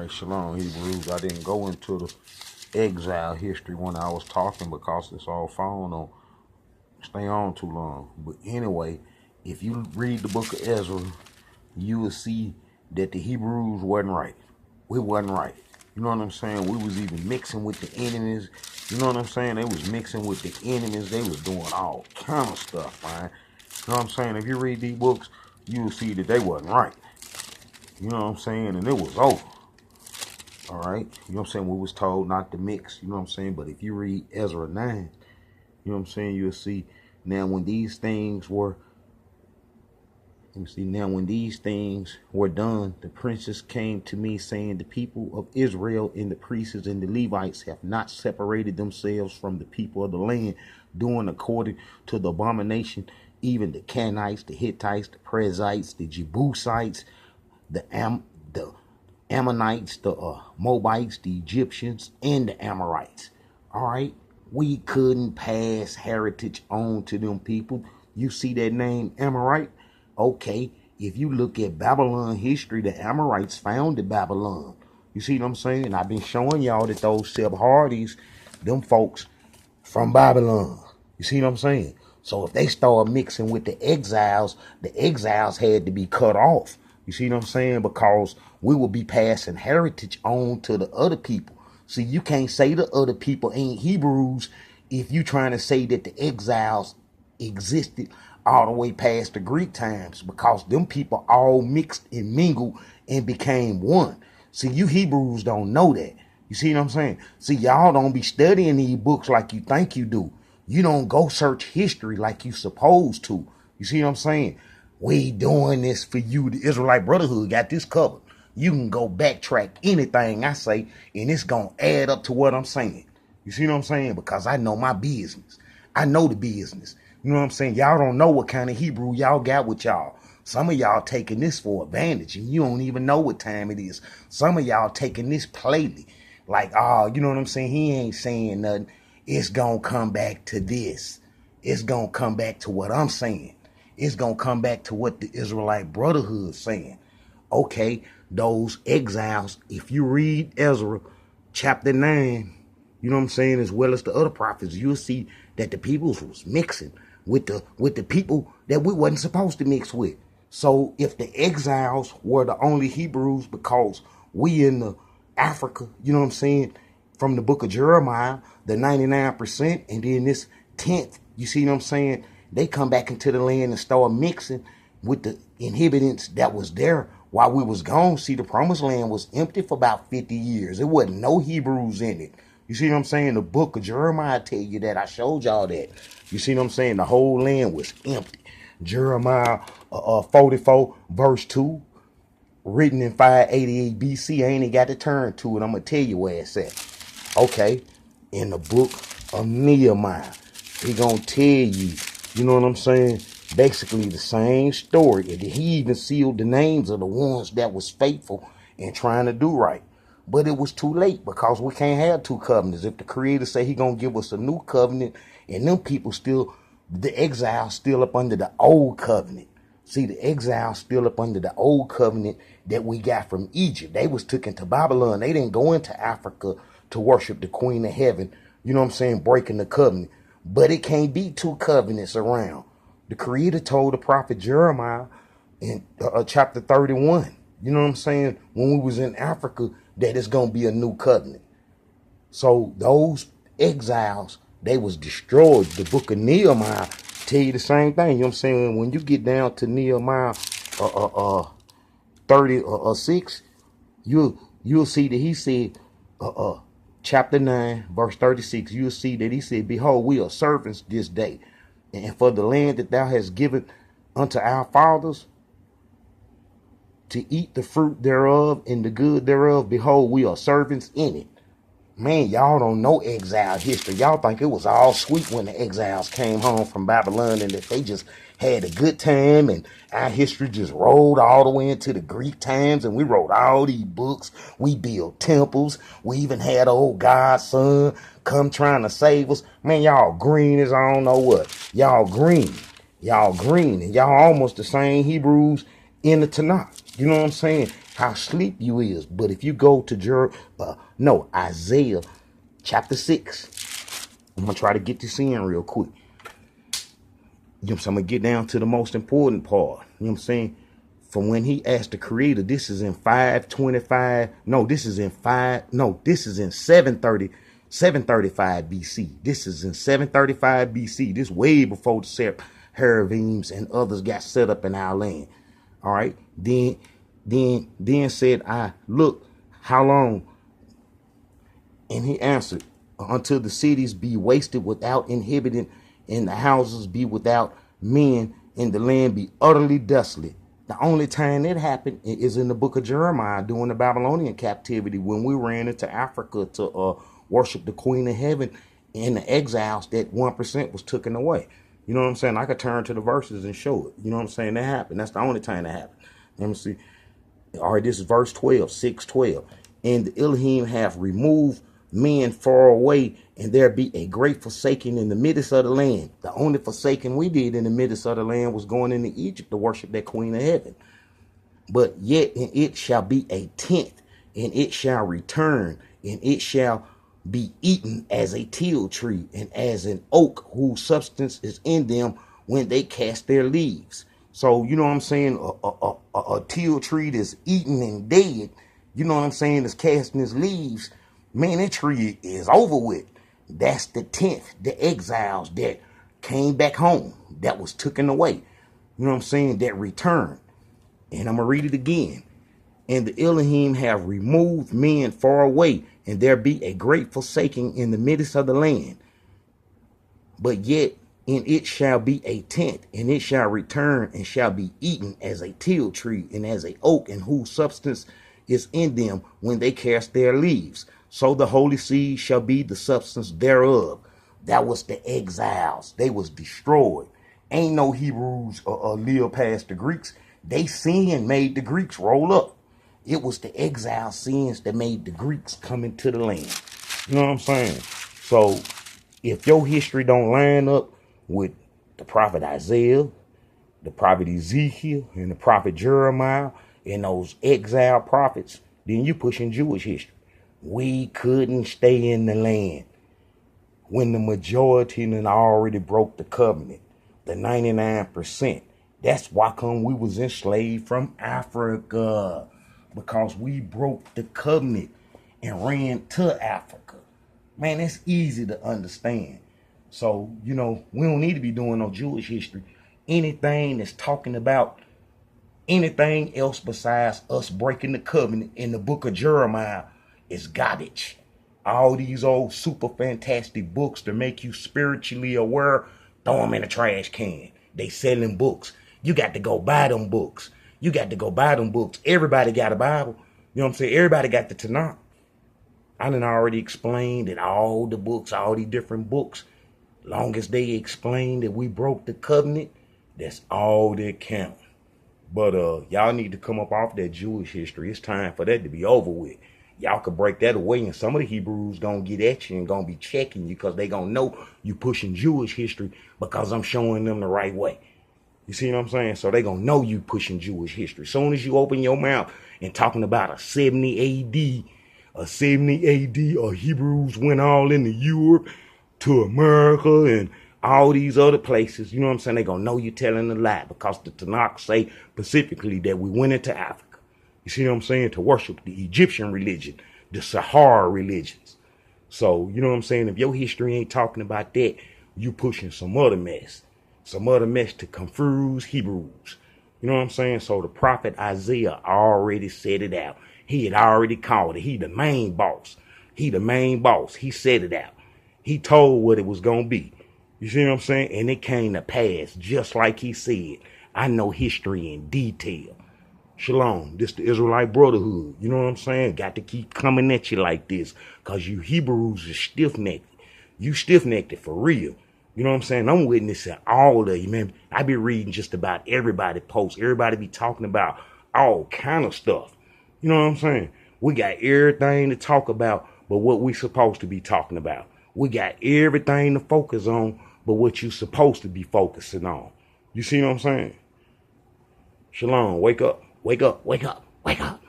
right, shalom, Hebrews. I didn't go into the exile history when I was talking because it's all phone on stay on too long. But anyway, if you read the book of Ezra, you will see that the Hebrews wasn't right. We wasn't right. You know what I'm saying? We was even mixing with the enemies. You know what I'm saying? They was mixing with the enemies. They was doing all kind of stuff, man. You know what I'm saying? If you read these books, you will see that they wasn't right. You know what I'm saying? And it was over. All right? You know what I'm saying? We was told not to mix. You know what I'm saying? But if you read Ezra 9, you know what I'm saying? You'll see now when these things were when these things were done, the princes came to me saying, the people of Israel and the priests and the Levites have not separated themselves from the people of the land, doing according to the abomination, even the Canaanites, the Hittites, the Perizzites, the Jebusites, the Ammonites, the Moabites, the Egyptians, and the Amorites. All right. We couldn't pass heritage on to them people. You see that name Amorite? Okay, if you look at Babylon history, the Amorites founded Babylon. You see what I'm saying? I've been showing y'all that those Sebhardis, them folks from Babylon. You see what I'm saying? So if they start mixing with the exiles had to be cut off. You see what I'm saying? Because we will be passing heritage on to the other people. See, you can't say the other people ain't Hebrews if you trying to say that the exiles existed all the way past the Greek times, because them people all mixed and mingled and became one. See, you Hebrews don't know that. You see what I'm saying? See, y'all don't be studying these books like you think you do. You don't go search history like you supposed to. You see what I'm saying? We doing this for you. The Israelite Brotherhood got this covered. You can go backtrack anything I say, and it's going to add up to what I'm saying. You see what I'm saying? Because I know my business. I know the business. You know what I'm saying? Y'all don't know what kind of Hebrew y'all got with y'all. Some of y'all taking this for advantage, and you don't even know what time it is. Some of y'all taking this plainly. Like, oh, you know what I'm saying? He ain't saying nothing. It's going to come back to this. It's going to come back to what I'm saying. It's going to come back to what the Israelite Brotherhood is saying. Okay, those exiles, if you read Ezra chapter 9, you know what I'm saying, as well as the other prophets, you'll see that the peoples was mixing with the people that we wasn't supposed to mix with. So if the exiles were the only Hebrews because we in the Africa, you know what I'm saying, from the book of Jeremiah, the 99%, and then this 10th, you see what I'm saying, they come back into the land and start mixing with the inhabitants that was there while we was gone. See, the promised land was empty for about 50 years. There wasn't no Hebrews in it. You see what I'm saying? The book of Jeremiah tell you that. I showed y'all that. You see what I'm saying? The whole land was empty. Jeremiah 44 verse 2, written in 588 BC. I ain't even got to turn to it. I'm going to tell you where it's at. Okay, in the book of Nehemiah, he going to tell you, you know what I'm saying, basically the same story. And he even sealed the names of the ones that was faithful and trying to do right. But it was too late, because we can't have two covenants. If the Creator say he going to give us a new covenant, and them people still, the exiles still up under the old covenant. See, the exiles still up under the old covenant that we got from Egypt. They was taken to Babylon. They didn't go into Africa to worship the Queen of Heaven. You know what I'm saying? Breaking the covenant. But it can't be two covenants around. The Creator told the prophet Jeremiah in chapter 31, you know what I'm saying, when we was in Africa, that it's going to be a new covenant. So those exiles, they was destroyed. The book of Nehemiah tell you the same thing. You know what I'm saying? When you get down to Nehemiah 36, you'll see that he said, chapter 9, verse 36, you'll see that he said, behold, we are servants this day. And for the land that thou hast given unto our fathers, to eat the fruit thereof and the good thereof, behold, we are servants in it. Man, y'all don't know exile history. Y'all think it was all sweet when the exiles came home from Babylon and that they just had a good time, and our history just rolled all the way into the Greek times, and we wrote all these books. We built temples. We even had old God's son come trying to save us. Man, y'all green as I don't know what. Y'all green. Y'all green. And y'all almost the same Hebrews in the Tanakh. You know what I'm saying? How sleep you is. But if you go to Isaiah chapter 6, I'm going to try to get this in real quick. You know what I'm saying? I'm going to get down to the most important part. You know what I'm saying? From when he asked the creator, this is in 525. No, this is in 735 BC. This is in 735 BC. This way before the Seraphim and others got set up in our land. All right. Then said I, look, how long? And he answered, until the cities be wasted without inhabitant, and the houses be without men, and the land be utterly desolate. The only time it happened is in the book of Jeremiah during the Babylonian captivity, when we ran into Africa to worship the Queen of Heaven, and the exiles, that 1% was taken away. You know what I'm saying? I could turn to the verses and show it. You know what I'm saying? That happened. That's the only time that happened. Let me see. All right, this is verse 12, 6:12. And the Elohim have removed men far away, and there be a great forsaking in the midst of the land. The only forsaking we did in the midst of the land was going into Egypt to worship that Queen of Heaven. But yet in it shall be a tenth, and it shall return, and it shall be eaten as a teal tree, and as an oak whose substance is in them when they cast their leaves. So, you know what I'm saying? A teal tree that's eaten and dead, you know what I'm saying, is casting its leaves. Man, that tree is over with. That's the 10th, the exiles that came back home, that was taken away. You know what I'm saying? That returned. And I'm going to read it again. And the Elohim have removed men far away, and there be a great forsaking in the midst of the land. But yet in it shall be a tenth, and it shall return, and shall be eaten as a teal tree, and as a oak, and whose substance is in them when they cast their leaves. So the holy seed shall be the substance thereof. That was the exiles. They was destroyed. Ain't no Hebrews live past the Greeks. They sin made the Greeks roll up. It was the exile sins that made the Greeks come into the land. You know what I'm saying? So if your history don't line up with the prophet Isaiah, the prophet Ezekiel, and the prophet Jeremiah, and those exile prophets, then you pushing Jewish history. We couldn't stay in the land when the majority had already broke the covenant, the 99%. That's why come we was enslaved from Africa, because we broke the covenant and ran to Africa. Man, it's easy to understand. So, you know, we don't need to be doing no Jewish history. Anything that's talking about anything else besides us breaking the covenant in the book of Jeremiah is garbage. All these old super fantastic books to make you spiritually aware, throw them in a trash can. They selling books. You got to go buy them books. You got to go buy them books. Everybody got a Bible. You know what I'm saying? Everybody got the Tanakh. I done already explained that all the books, all these different books, long as they explain that we broke the covenant, that's all that count. But y'all need to come up off that Jewish history. It's time for that to be over with. Y'all could break that away, and some of the Hebrews gonna get at you and gonna be checking you, because they gonna know you pushing Jewish history because I'm showing them the right way. You see what I'm saying? So they gonna know you pushing Jewish history. Soon as you open your mouth and talking about a 70 AD, or Hebrews went all into Europe to America and all these other places, you know what I'm saying? They gonna know you telling a lie, because the Tanakh say specifically that we went into Africa. You see what I'm saying? To worship the Egyptian religion, the Sahara religions. So, you know what I'm saying? If your history ain't talking about that, you pushing some other mess to confuse Hebrews. You know what I'm saying? So the prophet Isaiah already said it out. He had already called it. He the main boss. He said it out. He told what it was going to be. You see what I'm saying? And it came to pass just like he said. I know history in detail. Shalom. This the Israelite Brotherhood. You know what I'm saying? Got to keep coming at you like this, because you Hebrews are stiff-necked. You stiff-necked for real. You know what I'm saying? I'm witnessing all of you, man. I be reading just about everybody posts. Everybody be talking about all kind of stuff. You know what I'm saying? We got everything to talk about but what we supposed to be talking about. We got everything to focus on but what you supposed to be focusing on. You see what I'm saying? Shalom. Wake up. Wake up. Wake up. Wake up.